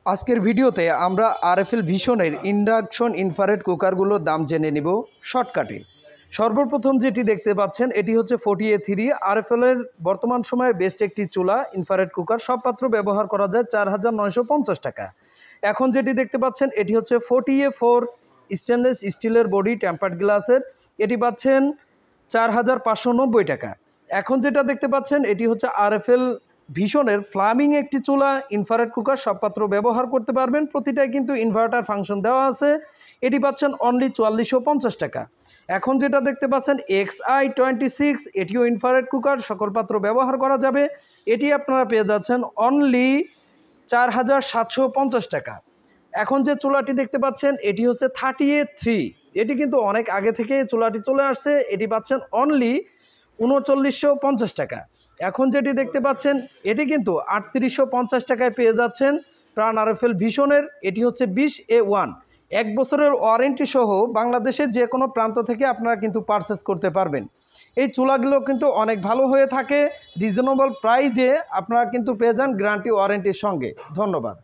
আজকের ভিডিওতে আমরা আরএফএল ভিশনের ইন্ডাকশন ইনফ্রারেড কুকারগুলোর দাম জেনে নিব শর্টকাটে। সর্বপ্রথম যেটি দেখতে পাচ্ছেন এটি হচ্ছে 40A3 আরএফএলের বর্তমান সময়ে বেস্ট একটি চুলা ইনফ্রারেড কুকার। সব পাত্র ব্যবহার করা যায় 4950 টাকা। এখন যেটি দেখতে পাচ্ছেন এটি হচ্ছে 40A4 স্টেনলেস স্টিলের বডি টেম্পার্ড গ্লাসের, এটি পাচ্ছেন 4590 টাকা। এখন যেটা দেখতে পাচ্ছেন এটি হচ্ছে আরএফএল ভিশনের ফ্লামিং একটি চুলা ইনফ্রারেড কুকার, সব পাত্র ব্যবহার করতে পারবেন, প্রতিটাই কিন্তু ইনভার্টার ফাংশন দেওয়া আছে, এটি পাচ্ছেন অনলি 4450 টাকা। এখন যেটা দেখতে পাচ্ছেন XI26, এটিও ইনফ্রারেড কুকার, সকল পাত্র ব্যবহার করা যাবে, এটি আপনারা পেয়ে যাচ্ছেন অনলি 4750 টাকা। এখন যে চুলাটি দেখতে পাচ্ছেন এটি হচ্ছে 30A3, এটি কিন্তু অনেক আগে থেকে চুলাটি চলে আসছে, এটি পাচ্ছেন অনলি 3950 টাকা। এখন যেটি দেখতে পাচ্ছেন এটি কিন্তু 3850 টাকায় পেয়ে যাচ্ছেন প্রাণ আরএফএল ভিশনের, এটি হচ্ছে 20A1, 1 বছরের ওয়ারেন্টি সহ বাংলাদেশের যে কোনো প্রান্ত থেকে আপনারা কিন্তু পারচেস করতে পারবেন। এই চুলাগুলো কিন্তু অনেক ভালো হয়ে থাকে, রিজনেবল প্রাইজে আপনারা কিন্তু পেয়ে যান গ্যারান্টি ওয়ারেন্টির সঙ্গে। ধন্যবাদ।